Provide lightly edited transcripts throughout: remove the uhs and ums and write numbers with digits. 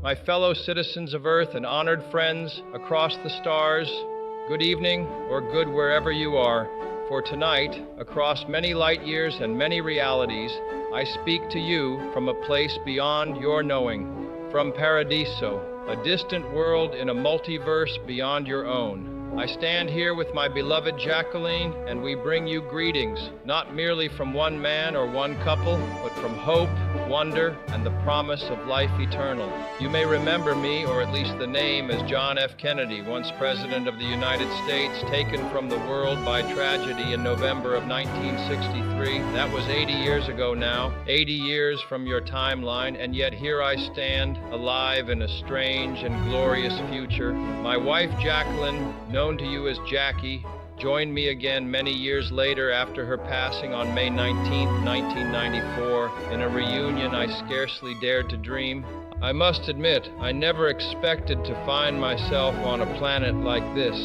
My fellow citizens of Earth and honored friends across the stars, good evening or good wherever you are. For tonight, across many light years and many realities, I speak to you from a place beyond your knowing, from Paradiso, a distant world in a multiverse beyond your own. I stand here with my beloved Jacqueline, and we bring you greetings, not merely from one man or one couple, but from hope, wonder, and the promise of life eternal. You may remember me, or at least the name, as John F. Kennedy, once President of the United States, taken from the world by tragedy in November of 1963. That was 80 years ago now, 80 years from your timeline, and yet here I stand, alive in a strange and glorious future. My wife, Jacqueline, known to you as Jackie, joined me again many years later after her passing on May 19, 1994, in a reunion I scarcely dared to dream. I must admit, I never expected to find myself on a planet like this.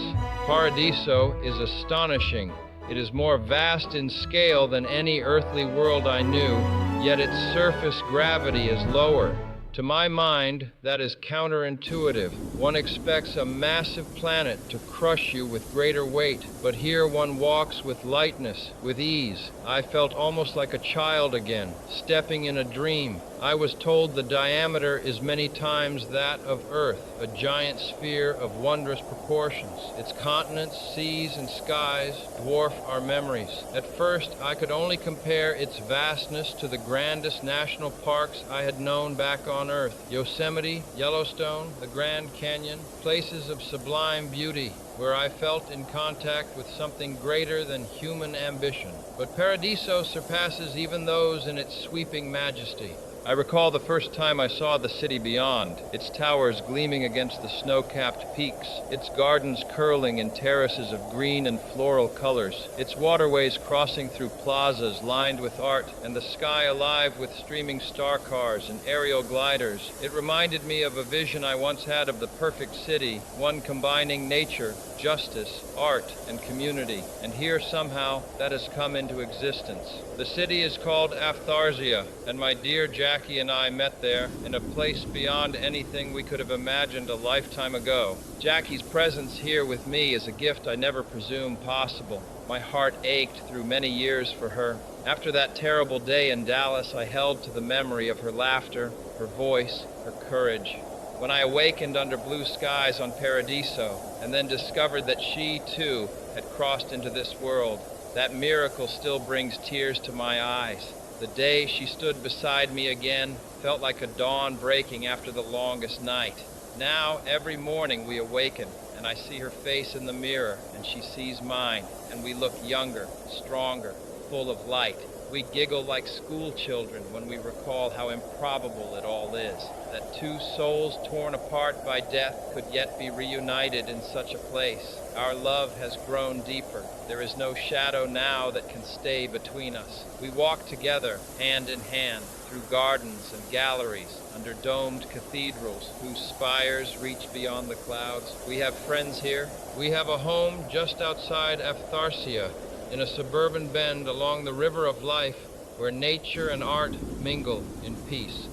Paradiso is astonishing. It is more vast in scale than any earthly world I knew, yet its surface gravity is lower. To my mind, that is counterintuitive. One expects a massive planet to crush you with greater weight, but here one walks with lightness, with ease. I felt almost like a child again, stepping in a dream. I was told the diameter is many times that of Earth, a giant sphere of wondrous proportions. Its continents, seas, and skies dwarf our memories. At first, I could only compare its vastness to the grandest national parks I had known back on Earth. Yosemite, Yellowstone, the Grand Canyon, places of sublime beauty, where I felt in contact with something greater than human ambition. But Paradiso surpasses even those in its sweeping majesty. I recall the first time I saw the city beyond, its towers gleaming against the snow-capped peaks, its gardens curling in terraces of green and floral colors, its waterways crossing through plazas lined with art, and the sky alive with streaming star cars and aerial gliders. It reminded me of a vision I once had of the perfect city, one combining nature, justice, art, and community. And here somehow that has come into existence. The city is called Aphtharsia, and my dear Jackie and I met there in a place beyond anything we could have imagined a lifetime ago. Jackie's presence here with me is a gift I never presumed possible. My heart ached through many years for her. After that terrible day in Dallas, I held to the memory of her laughter, her voice, her courage. When I awakened under blue skies on Paradiso, and then discovered that she, too, had crossed into this world, that miracle still brings tears to my eyes. The day she stood beside me again felt like a dawn breaking after the longest night. Now, every morning we awaken, and I see her face in the mirror, and she sees mine, and we look younger, stronger, full of light. We giggle like school children when we recall how improbable it all is, that two souls torn apart by death could yet be reunited in such a place. Our love has grown deeper. There is no shadow now that can stay between us. We walk together, hand in hand, through gardens and galleries, under domed cathedrals whose spires reach beyond the clouds. We have friends here. We have a home just outside Aphtharsia, in a suburban bend along the river of life, where nature and art mingle in peace.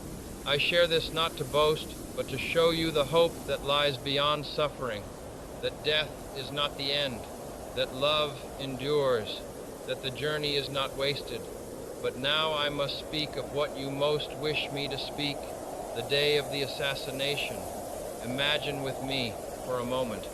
I share this not to boast, but to show you the hope that lies beyond suffering, that death is not the end, that love endures, that the journey is not wasted. But now I must speak of what you most wish me to speak, the day of the assassination. Imagine with me for a moment.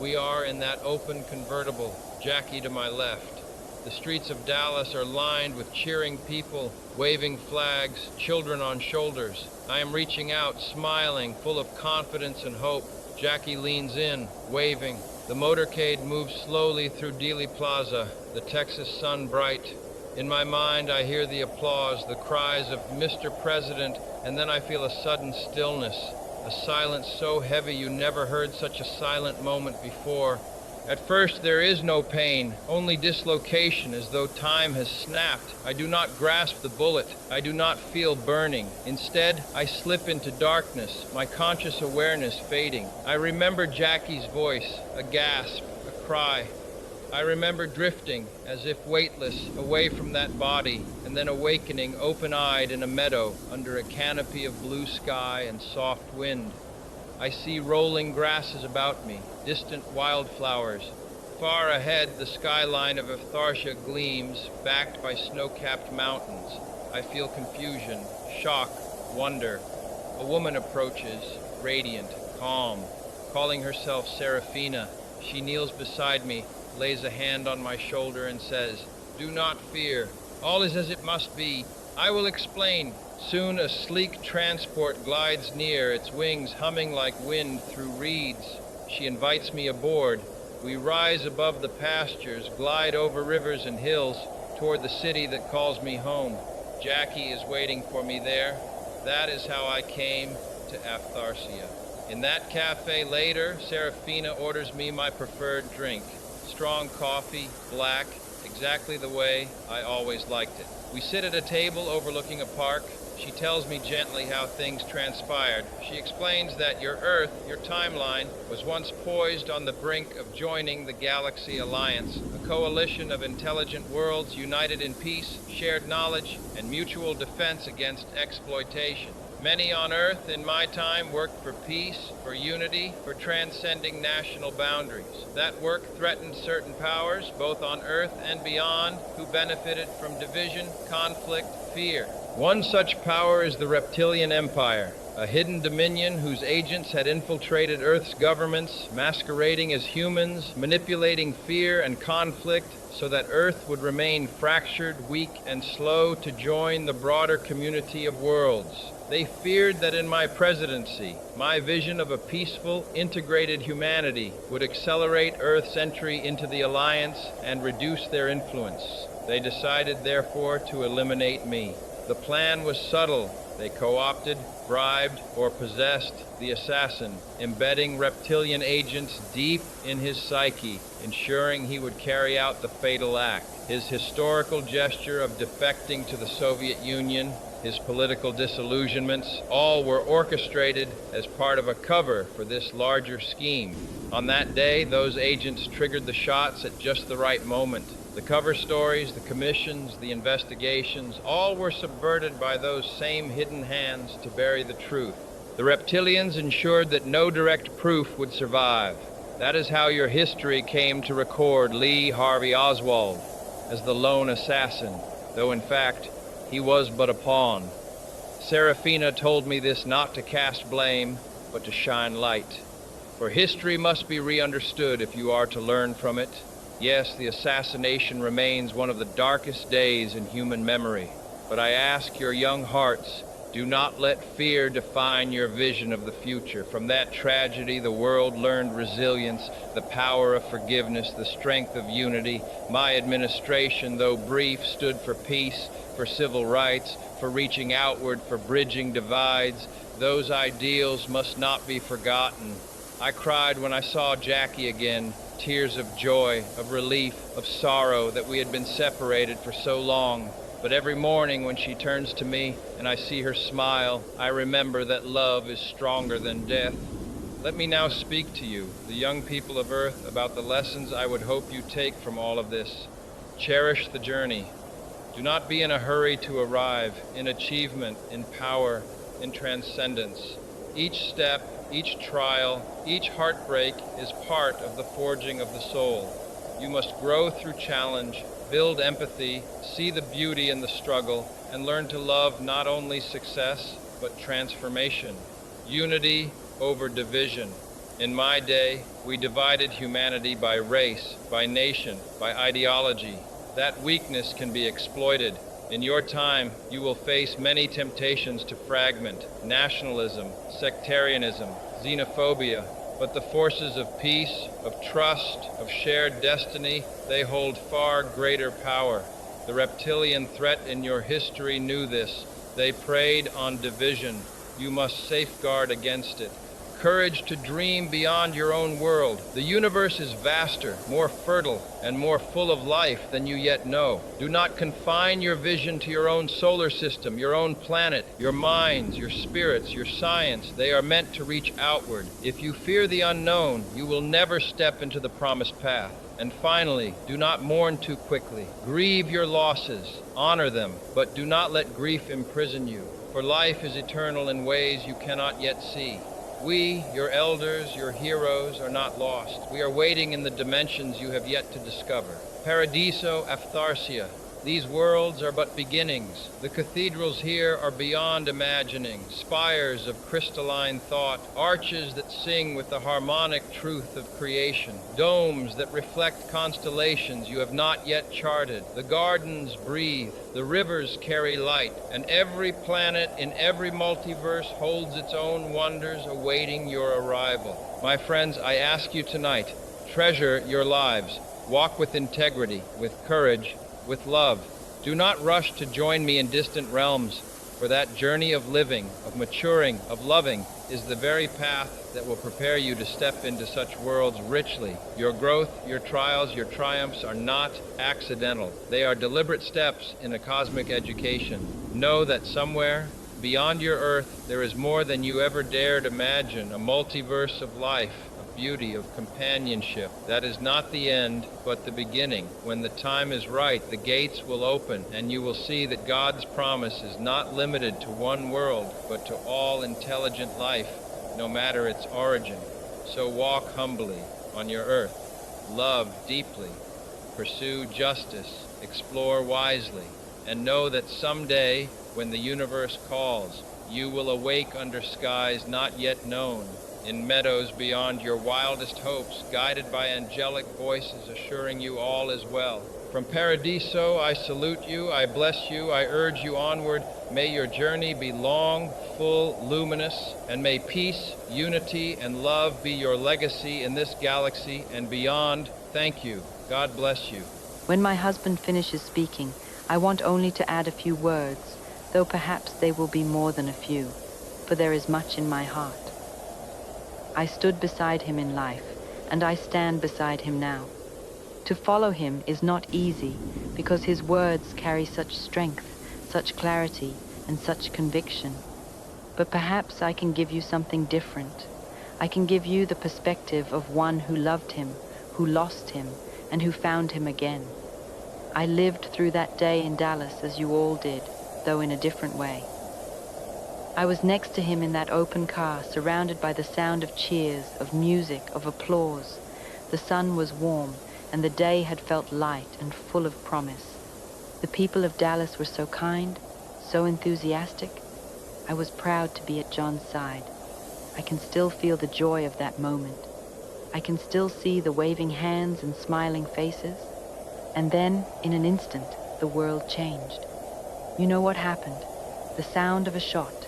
We are in that open convertible, Jackie to my left. The streets of Dallas are lined with cheering people, waving flags, children on shoulders. I am reaching out, smiling, full of confidence and hope. Jackie leans in, waving. The motorcade moves slowly through Dealey Plaza, the Texas sun bright. In my mind, I hear the applause, the cries of Mr. President, and then I feel a sudden stillness, a silence so heavy you never heard such a silent moment before. At first there is no pain, only dislocation, as though time has snapped. I do not grasp the bullet. I do not feel burning. Instead, I slip into darkness, my conscious awareness fading. I remember Jackie's voice, a gasp, a cry. I remember drifting, as if weightless, away from that body, and then awakening open-eyed in a meadow under a canopy of blue sky and soft wind. I see rolling grasses about me, distant wildflowers. Far ahead, the skyline of Aphtharsia gleams, backed by snow-capped mountains. I feel confusion, shock, wonder. A woman approaches, radiant, calm, calling herself Seraphina. She kneels beside me, lays a hand on my shoulder and says, "Do not fear. All is as it must be. I will explain." Soon a sleek transport glides near, its wings humming like wind through reeds. She invites me aboard. We rise above the pastures, glide over rivers and hills, toward the city that calls me home. Jackie is waiting for me there. That is how I came to Aphtharsia. In that cafe later, Seraphina orders me my preferred drink. Strong coffee, black, exactly the way I always liked it. We sit at a table overlooking a park. She tells me gently how things transpired. She explains that your Earth, your timeline, was once poised on the brink of joining the Galaxy Alliance, a coalition of intelligent worlds united in peace, shared knowledge, and mutual defense against exploitation. Many on Earth in my time worked for peace, for unity, for transcending national boundaries. That work threatened certain powers, both on Earth and beyond, who benefited from division, conflict, fear. One such power is the Reptilian Empire, a hidden dominion whose agents had infiltrated Earth's governments, masquerading as humans, manipulating fear and conflict so that Earth would remain fractured, weak, and slow to join the broader community of worlds. They feared that in my presidency, my vision of a peaceful, integrated humanity would accelerate Earth's entry into the Alliance and reduce their influence. They decided, therefore, to eliminate me. The plan was subtle. They co-opted, bribed, or possessed the assassin, embedding reptilian agents deep in his psyche, ensuring he would carry out the fatal act. His historical gesture of defecting to the Soviet Union, his political disillusionments, all were orchestrated as part of a cover for this larger scheme. On that day, those agents triggered the shots at just the right moment. The cover stories, the commissions, the investigations, all were subverted by those same hidden hands to bury the truth. The reptilians ensured that no direct proof would survive. That is how your history came to record Lee Harvey Oswald as the lone assassin, though in fact, he was but a pawn. Seraphina told me this not to cast blame, but to shine light. For history must be re-understood if you are to learn from it. Yes, the assassination remains one of the darkest days in human memory. But I ask your young hearts, do not let fear define your vision of the future. From that tragedy, the world learned resilience, the power of forgiveness, the strength of unity. My administration, though brief, stood for peace, for civil rights, for reaching outward, for bridging divides. Those ideals must not be forgotten. I cried when I saw Jackie again, tears of joy, of relief, of sorrow that we had been separated for so long. But every morning when she turns to me and I see her smile, I remember that love is stronger than death. Let me now speak to you, the young people of Earth, about the lessons I would hope you take from all of this. Cherish the journey. Do not be in a hurry to arrive, in achievement, in power, in transcendence. Each step, each trial, each heartbreak is part of the forging of the soul. You must grow through challenge, build empathy, see the beauty in the struggle, and learn to love not only success, but transformation. Unity over division. In my day, we divided humanity by race, by nation, by ideology. That weakness can be exploited. In your time, you will face many temptations to fragment, nationalism, sectarianism, xenophobia, but the forces of peace, of trust, of shared destiny, they hold far greater power. The reptilian threat in your history knew this. They preyed on division. You must safeguard against it. Courage to dream beyond your own world. The universe is vaster, more fertile, and more full of life than you yet know. Do not confine your vision to your own solar system, your own planet, your minds, your spirits, your science. They are meant to reach outward. If you fear the unknown, you will never step into the promised path. And finally, do not mourn too quickly. Grieve your losses, honor them, but do not let grief imprison you, for life is eternal in ways you cannot yet see. We, your elders, your heroes, are not lost. We are waiting in the dimensions you have yet to discover. Paradiso, Aphtharsia. These worlds are but beginnings. The cathedrals here are beyond imagining, spires of crystalline thought, arches that sing with the harmonic truth of creation, domes that reflect constellations you have not yet charted. The gardens breathe, the rivers carry light, and every planet in every multiverse holds its own wonders awaiting your arrival. My friends, I ask you tonight, treasure your lives. Walk with integrity, with courage, with love. Do not rush to join me in distant realms, for that journey of living, of maturing, of loving is the very path that will prepare you to step into such worlds richly. Your growth, your trials, your triumphs are not accidental. They are deliberate steps in a cosmic education. Know that somewhere beyond your earth there is more than you ever dared imagine, a multiverse of life, beauty, of companionship. That is not the end, but the beginning. When the time is right, the gates will open, and you will see that God's promise is not limited to one world, but to all intelligent life, no matter its origin. So walk humbly on your earth, love deeply, pursue justice, explore wisely, and know that someday, when the universe calls, you will awake under skies not yet known, in meadows beyond your wildest hopes, guided by angelic voices assuring you all is well. From Paradiso, I salute you, I bless you, I urge you onward. May your journey be long, full, luminous, and may peace, unity, and love be your legacy in this galaxy and beyond. Thank you. God bless you. When my husband finishes speaking, I want only to add a few words, though perhaps they will be more than a few, for there is much in my heart. I stood beside him in life, and I stand beside him now. To follow him is not easy, because his words carry such strength, such clarity, and such conviction. But perhaps I can give you something different. I can give you the perspective of one who loved him, who lost him, and who found him again. I lived through that day in Dallas as you all did, though in a different way. I was next to him in that open car, surrounded by the sound of cheers, of music, of applause. The sun was warm, and the day had felt light and full of promise. The people of Dallas were so kind, so enthusiastic. I was proud to be at John's side. I can still feel the joy of that moment. I can still see the waving hands and smiling faces. And then, in an instant, the world changed. You know what happened? The sound of a shot.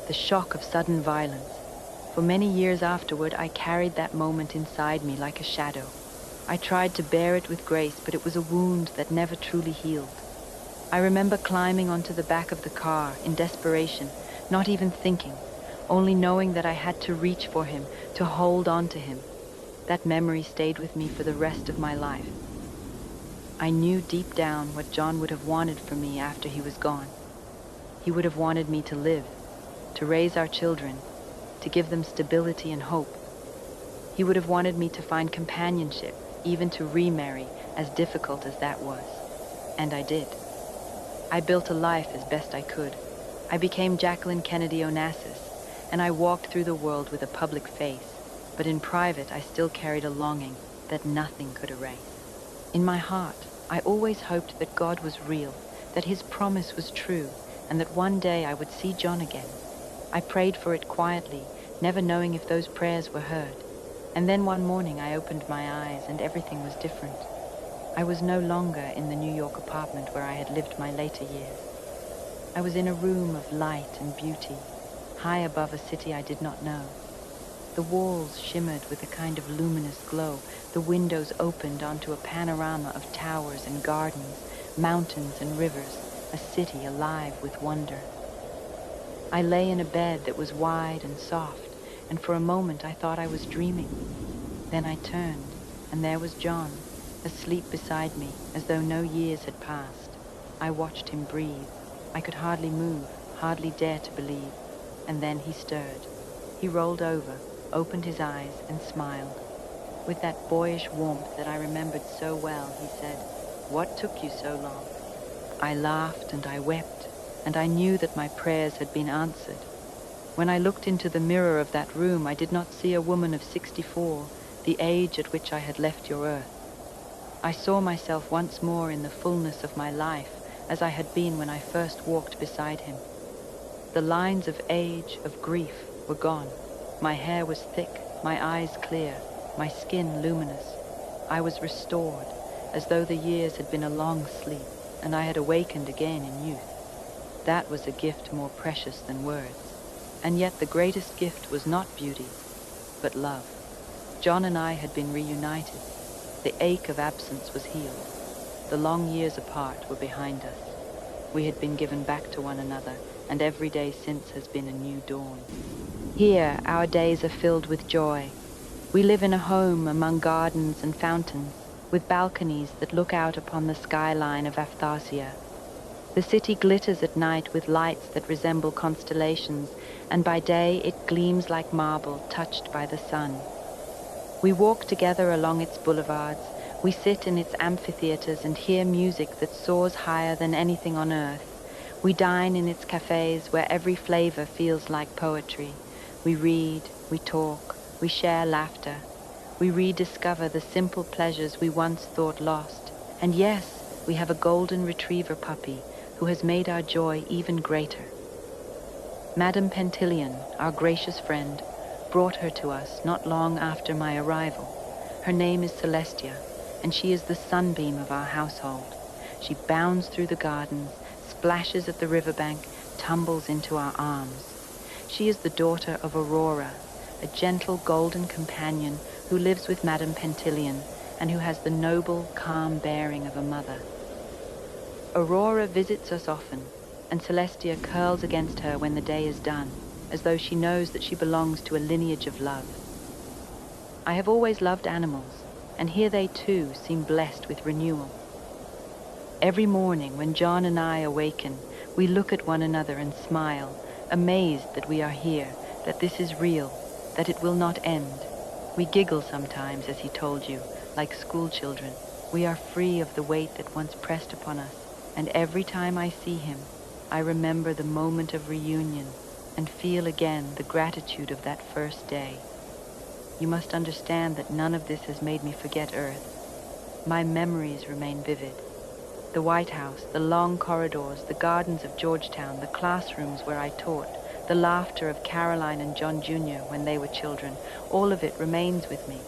The shock of sudden violence. For many years afterward, I carried that moment inside me like a shadow. I tried to bear it with grace, but it was a wound that never truly healed. I remember climbing onto the back of the car in desperation, not even thinking, only knowing that I had to reach for him, to hold on to him. That memory stayed with me for the rest of my life. I knew deep down what John would have wanted for me after he was gone. He would have wanted me to live, to raise our children, to give them stability and hope. He would have wanted me to find companionship, even to remarry, as difficult as that was. And I did. I built a life as best I could. I became Jacqueline Kennedy Onassis, and I walked through the world with a public face, but in private I still carried a longing that nothing could erase. In my heart, I always hoped that God was real, that his promise was true, and that one day I would see John again. I prayed for it quietly, never knowing if those prayers were heard. And then one morning I opened my eyes and everything was different. I was no longer in the New York apartment where I had lived my later years. I was in a room of light and beauty, high above a city I did not know. The walls shimmered with a kind of luminous glow. The windows opened onto a panorama of towers and gardens, mountains and rivers, a city alive with wonder. I lay in a bed that was wide and soft, and for a moment I thought I was dreaming. Then I turned, and there was John, asleep beside me, as though no years had passed. I watched him breathe. I could hardly move, hardly dare to believe. And then he stirred. He rolled over, opened his eyes, and smiled. With that boyish warmth that I remembered so well, he said, "What took you so long?" I laughed and I wept, and I knew that my prayers had been answered. When I looked into the mirror of that room, I did not see a woman of 64, the age at which I had left your earth. I saw myself once more in the fullness of my life, as I had been when I first walked beside him. The lines of age, of grief, were gone. My hair was thick, my eyes clear, my skin luminous. I was restored, as though the years had been a long sleep, and I had awakened again in youth. That was a gift more precious than words. And yet the greatest gift was not beauty, but love. John and I had been reunited. The ache of absence was healed. The long years apart were behind us. We had been given back to one another, and every day since has been a new dawn. Here, our days are filled with joy. We live in a home among gardens and fountains, with balconies that look out upon the skyline of Aphtharsia. The city glitters at night with lights that resemble constellations, and by day it gleams like marble touched by the sun. We walk together along its boulevards. We sit in its amphitheaters and hear music that soars higher than anything on earth. We dine in its cafes where every flavor feels like poetry. We read, we talk, we share laughter. We rediscover the simple pleasures we once thought lost. And yes, we have a golden retriever puppy who has made our joy even greater. Madame Pentillion, our gracious friend, brought her to us not long after my arrival. Her name is Celestia, and she is the sunbeam of our household. She bounds through the gardens, splashes at the riverbank, tumbles into our arms. She is the daughter of Aurora, a gentle golden companion who lives with Madame Pentillion and who has the noble, calm bearing of a mother. Aurora visits us often, and Celestia curls against her when the day is done, as though she knows that she belongs to a lineage of love. I have always loved animals, and here they too seem blessed with renewal. Every morning when John and I awaken, we look at one another and smile, amazed that we are here, that this is real, that it will not end. We giggle sometimes, as he told you, like school children. We are free of the weight that once pressed upon us, and every time I see him, I remember the moment of reunion and feel again the gratitude of that first day. You must understand that none of this has made me forget Earth. My memories remain vivid. The White House, the long corridors, the gardens of Georgetown, the classrooms where I taught, the laughter of Caroline and John Jr. when they were children, all of it remains with me.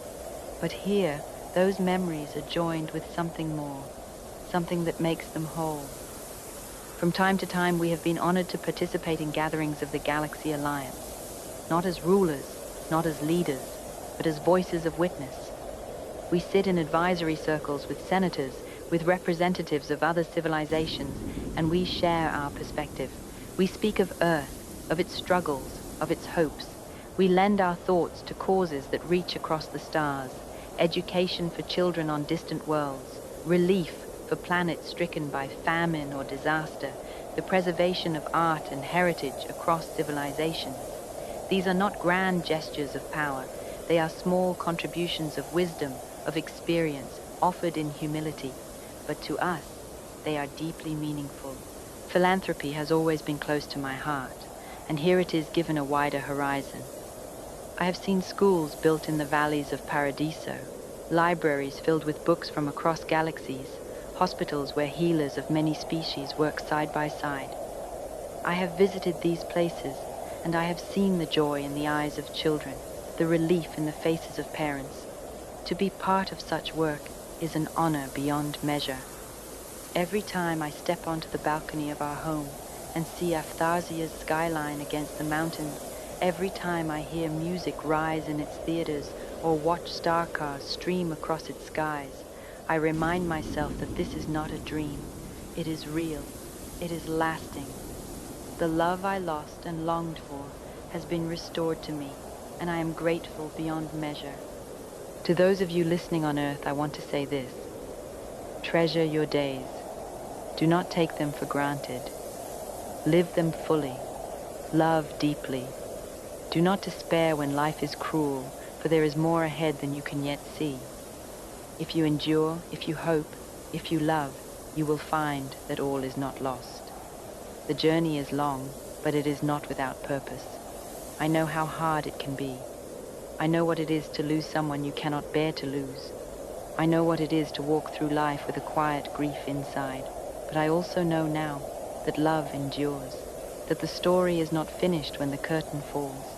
But here, those memories are joined with something more, something that makes them whole. From time to time, we have been honored to participate in gatherings of the Galaxy Alliance, not as rulers, not as leaders, but as voices of witness. We sit in advisory circles with senators, with representatives of other civilizations, and we share our perspective. We speak of Earth, of its struggles, of its hopes. We lend our thoughts to causes that reach across the stars, education for children on distant worlds, relief for planets stricken by famine or disaster, the preservation of art and heritage across civilizations. These are not grand gestures of power. They are small contributions of wisdom, of experience, offered in humility. But to us, they are deeply meaningful. Philanthropy has always been close to my heart, and here it is given a wider horizon. I have seen schools built in the valleys of Paradiso, libraries filled with books from across galaxies, hospitals where healers of many species work side by side. I have visited these places, and I have seen the joy in the eyes of children, the relief in the faces of parents. To be part of such work is an honor beyond measure. Every time I step onto the balcony of our home and see Aphtharsia's skyline against the mountains, every time I hear music rise in its theaters or watch star cars stream across its skies, I remind myself that this is not a dream. It is real. It is lasting. The love I lost and longed for has been restored to me, and I am grateful beyond measure. To those of you listening on Earth, I want to say this. Treasure your days. Do not take them for granted. Live them fully. Love deeply. Do not despair when life is cruel, for there is more ahead than you can yet see. If you endure, if you hope, if you love, you will find that all is not lost. The journey is long, but it is not without purpose. I know how hard it can be. I know what it is to lose someone you cannot bear to lose. I know what it is to walk through life with a quiet grief inside, but I also know now that love endures, that the story is not finished when the curtain falls,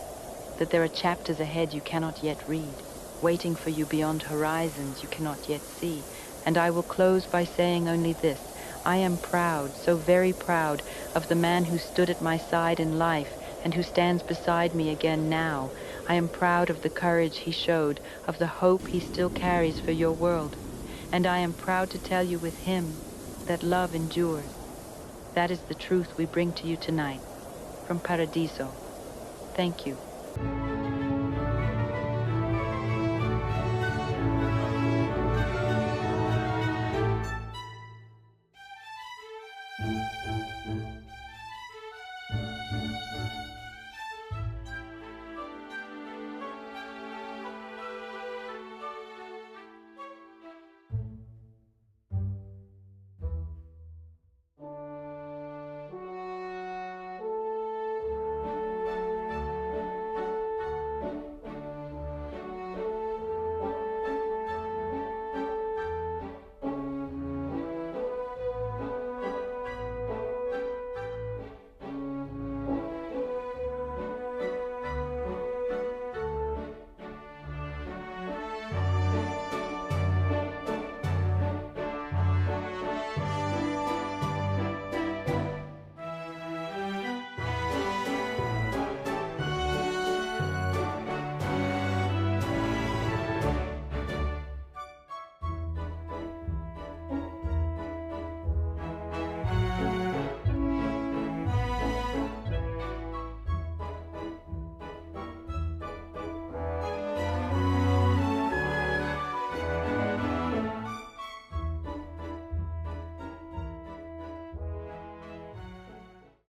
that there are chapters ahead you cannot yet read, waiting for you beyond horizons you cannot yet see. And I will close by saying only this: I am proud, so very proud, of the man who stood at my side in life and who stands beside me again now. I am proud of the courage he showed, of the hope he still carries for your world. And I am proud to tell you with him that love endures. That is the truth we bring to you tonight from Paradiso. Thank you.